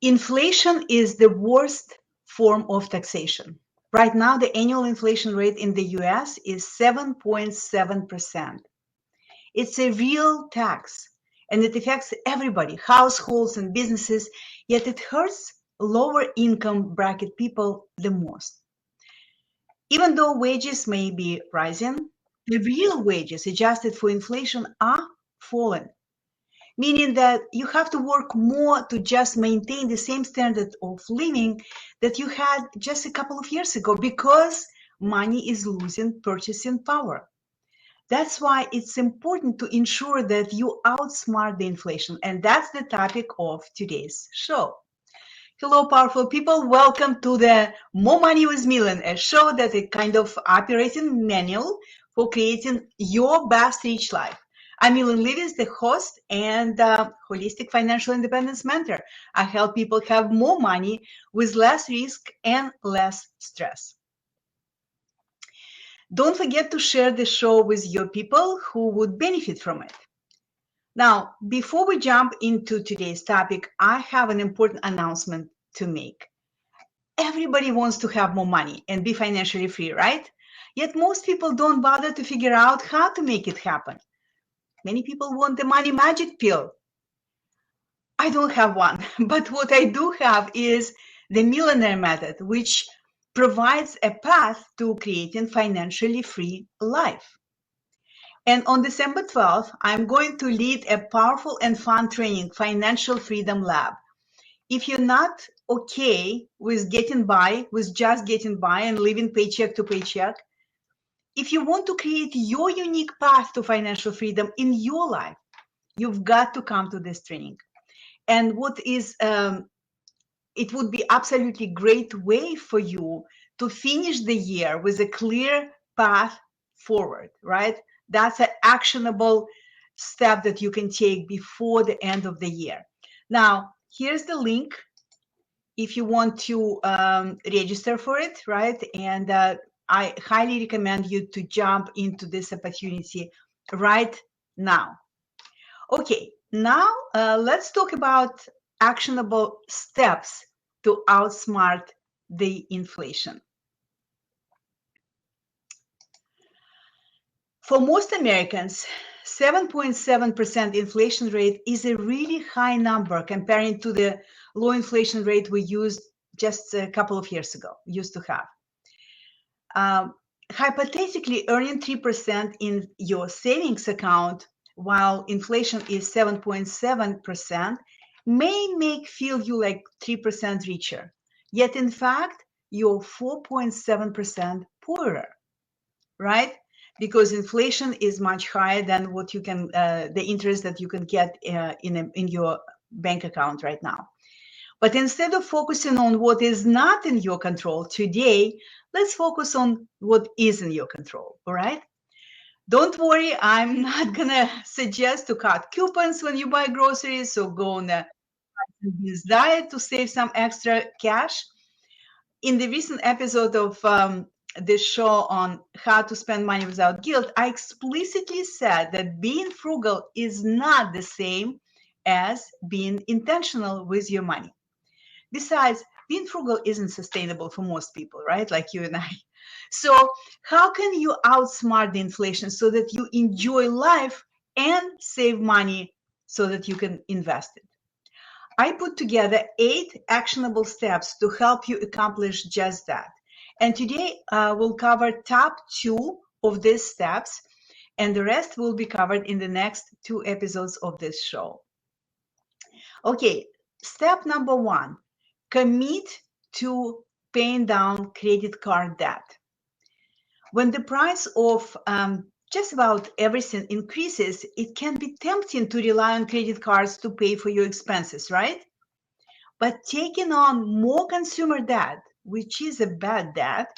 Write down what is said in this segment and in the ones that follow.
Inflation is the worst form of taxation. Right now, the annual inflation rate in the US is 7.7%. It's a real tax and it affects everybody, households and businesses, yet it hurts lower income bracket people the most. Even though wages may be rising, the real wages adjusted for inflation are falling, meaning that you have to work more to just maintain the same standard of living that you had just a couple of years ago because money is losing purchasing power. That's why it's important to ensure that you outsmart the inflation. And that's the topic of today's show. Hello, powerful people. Welcome to the More Money with Milan, a show that is kind of operating manual for creating your best rich life. I'm Milan Levis, the host and holistic financial independence mentor. I help people have more money with less risk and less stress. Don't forget to share the show with your people who would benefit from it. Now, before we jump into today's topic, I have an important announcement to make. Everybody wants to have more money and be financially free, right? Yet most people don't bother to figure out how to make it happen. Many people want the money magic pill. I don't have one, but what I do have is the millionaire method, which provides a path to creating financially free life. And on December 12th, I'm going to lead a powerful and fun training, Financial Freedom Lab. If you're not okay with just getting by and living paycheck to paycheck, if you want to create your unique path to financial freedom in your life, you've got to come to this training. And it would be absolutely great way for you to finish the year with a clear path forward, right? That's an actionable step that you can take before the end of the year. Now, here's the link if you want to register for it, right? And I highly recommend you to jump into this opportunity right now. Okay, now let's talk about actionable steps to outsmart the inflation. For most Americans, 7.7% inflation rate is a really high number comparing to the low inflation rate we used just a couple of years ago, used to have. Hypothetically, earning 3% in your savings account while inflation is 7.7% may make feel you like 3% richer. Yet in fact, you're 4.7% poorer, right? Because inflation is much higher than what you can, the interest that you can get in your bank account right now. But instead of focusing on what is not in your control today, let's focus on what is in your control, all right? Don't worry, I'm not gonna suggest to cut coupons when you buy groceries or go on a diet to save some extra cash. In the recent episode of this show on how to spend money without guilt, I explicitly said that being frugal is not the same as being intentional with your money. Besides, being frugal isn't sustainable for most people, right? Like you and I. So how can you outsmart the inflation so that you enjoy life and save money so that you can invest it? I put together 8 actionable steps to help you accomplish just that. And today we'll cover top 2 of these steps, and the rest will be covered in the next 2 episodes of this show. Okay, step number 1, commit to paying down credit card debt. When the price of just about everything increases, it can be tempting to rely on credit cards to pay for your expenses, right? But taking on more consumer debt, which is a bad debt,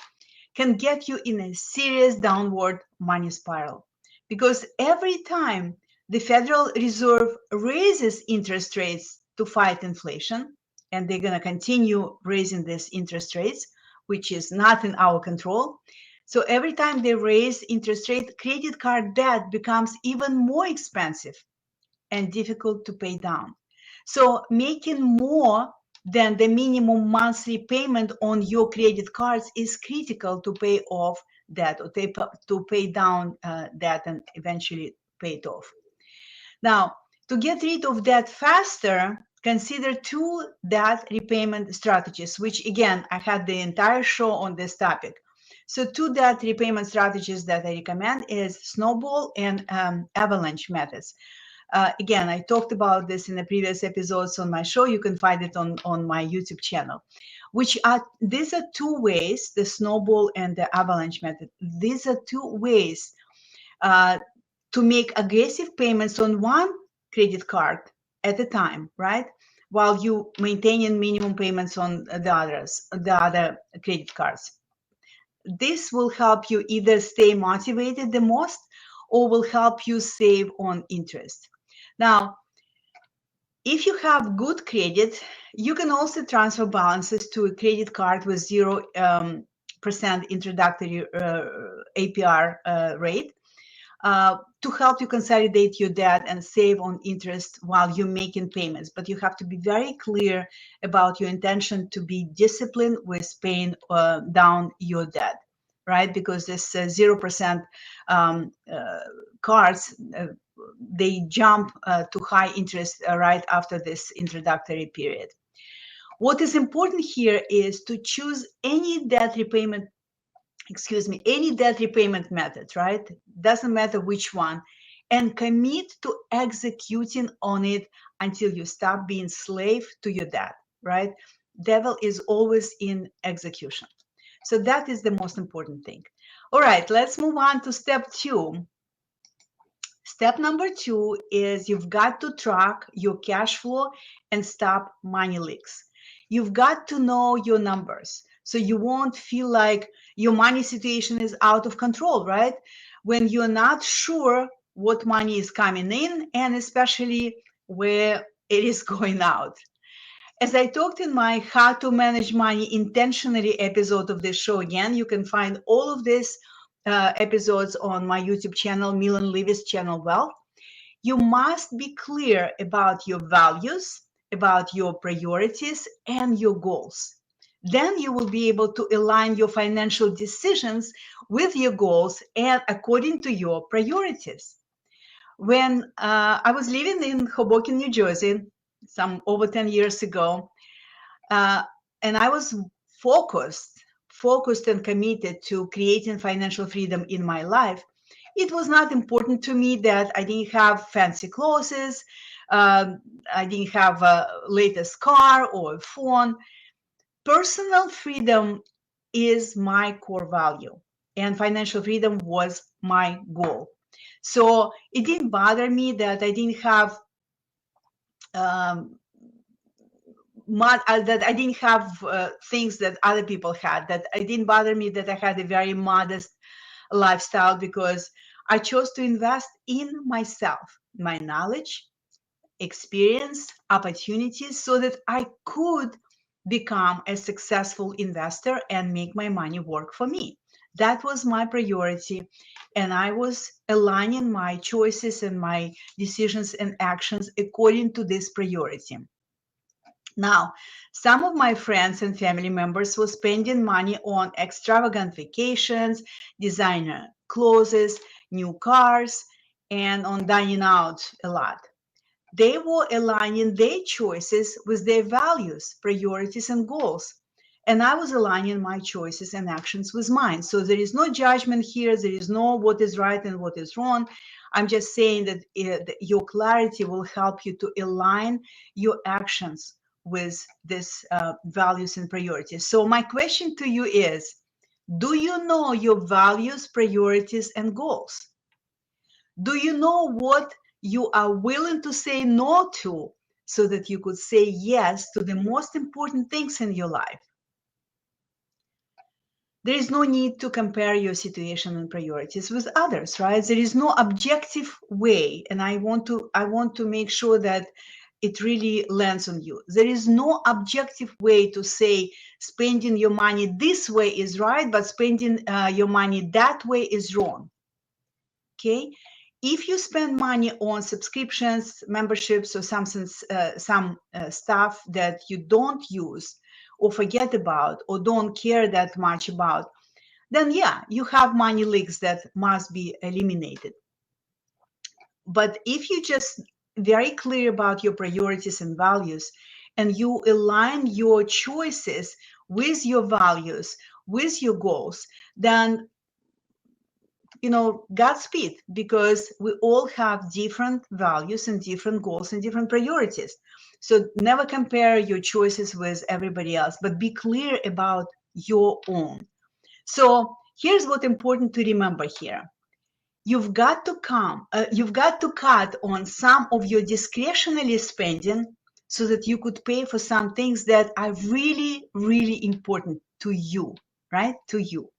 can get you in a serious downward money spiral. Because every time the Federal Reserve raises interest rates to fight inflation, and they're going to continue raising these interest rates, which is not in our control. So every time they raise interest rate, credit card debt becomes even more expensive and difficult to pay down. So making more then the minimum monthly payment on your credit cards is critical to pay off debt, or to pay down debt and eventually pay it off. Now, to get rid of debt faster, consider 2 debt repayment strategies, which again, I had the entire show on this topic. So 2 debt repayment strategies that I recommend is snowball and avalanche methods. Again, I talked about this in the previous episodes on my show. You can find it on my YouTube channel. These are 2 ways, the snowball and the avalanche method. These are 2 ways to make aggressive payments on one credit card at a time, right? While you maintaining minimum payments on the other credit cards. This will help you either stay motivated the most or will help you save on interest. Now, if you have good credit, you can also transfer balances to a credit card with 0% introductory APR rate to help you consolidate your debt and save on interest while you're making payments. But you have to be very clear about your intention to be disciplined with paying down your debt, right? Because this 0% cards, they jump to high interest right after this introductory period. What is important here is to choose any debt repayment method, right? Doesn't matter which one, and commit to executing on it until you stop being slave to your debt, right? Devil is always in execution. So that is the most important thing. All right, let's move on to step 2. Step number 2 is you've got to track your cash flow and stop money leaks. You've got to know your numbers so you won't feel like your money situation is out of control, right? When you're not sure what money is coming in and especially where it is going out. As I talked in my How to Manage Money Intentionally episode of this show, again, you can find all of these episodes on my YouTube channel, Milan Levy's channel, Wealth. You must be clear about your values, about your priorities, and your goals. Then you will be able to align your financial decisions with your goals and according to your priorities. When I was living in Hoboken, New Jersey, some over 10 years ago, and I was focused and committed to creating financial freedom in my life, it was not important to me that I didn't have fancy clothes, I didn't have a latest car or a phone. Personal freedom is my core value, and financial freedom was my goal. So it didn't bother me that I didn't have things that other people had, that it didn't bother me that I had a very modest lifestyle, because I chose to invest in myself, my knowledge, experience, opportunities, so that I could become a successful investor and make my money work for me. That was my priority, and I was aligning my choices and my decisions and actions according to this priority. Now, some of my friends and family members were spending money on extravagant vacations, designer clothes, new cars, and on dining out a lot. They were aligning their choices with their values, priorities, and goals. And I was aligning my choices and actions with mine. So there is no judgment here. There is no what is right and what is wrong. I'm just saying that your clarity will help you to align your actions with these values and priorities. So my question to you is, do you know your values, priorities, and goals? Do you know what you are willing to say no to so that you could say yes to the most important things in your life? There is no need to compare your situation and priorities with others, right? There is no objective way, and I want to make sure that it really lands on you. There is no objective way to say spending your money this way is right, but spending your money that way is wrong. Okay? If you spend money on subscriptions, memberships, or some stuff that you don't use or forget about or don't care that much about, then yeah, you have money leaks that must be eliminated. But if you just very clear about your priorities and values, and you align your choices with your values, with your goals, then Godspeed, because we all have different values and different goals and different priorities. So never compare your choices with everybody else, but be clear about your own. So here's what's important to remember here. You've got to cut on some of your discretionary spending so that you could pay for some things that are really, really important to you, right? To you.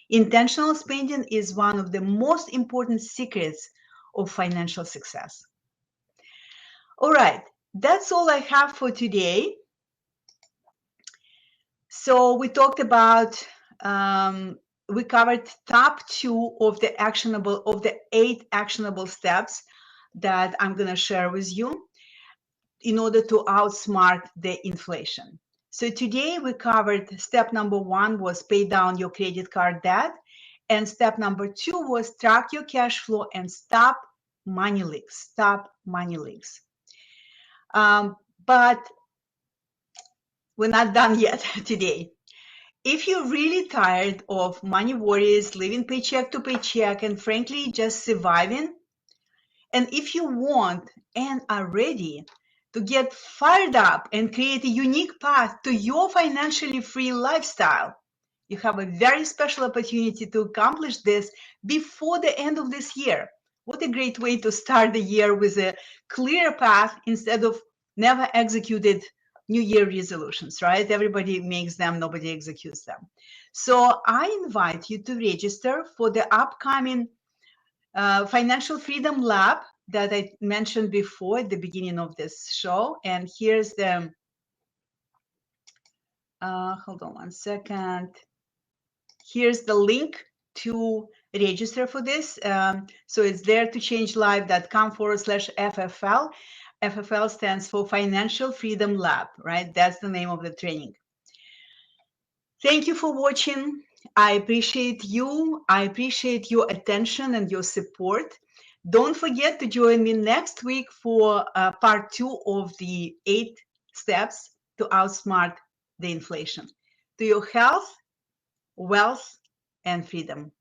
Intentional spending is one of the most important secrets of financial success. All right, that's all I have for today. So we talked about, we covered top 2 of the 8 actionable steps that I'm going to share with you in order to outsmart the inflation. So today we covered step number 1 was pay down your credit card debt. And step number 2 was track your cash flow and stop money leaks. Stop money leaks. But we're not done yet today. If you're really tired of money worries, living paycheck to paycheck, and frankly, just surviving, and if you want and are ready to get fired up and create a unique path to your financially free lifestyle, you have a very special opportunity to accomplish this before the end of this year. What a great way to start the year with a clear path instead of never executed New Year resolutions, right? Everybody makes them, nobody executes them. So I invite you to register for the upcoming Financial Freedom Lab that I mentioned before at the beginning of this show. And here's the, hold on one second. Here's the link to register for this. So it's there to changelife.com/FFL. FFL stands for Financial Freedom Lab, right? That's the name of the training. Thank you for watching. I appreciate you. I appreciate your attention and your support. Don't forget to join me next week for part 2 of the 8 steps to outsmart the inflation. To your health, wealth, and freedom.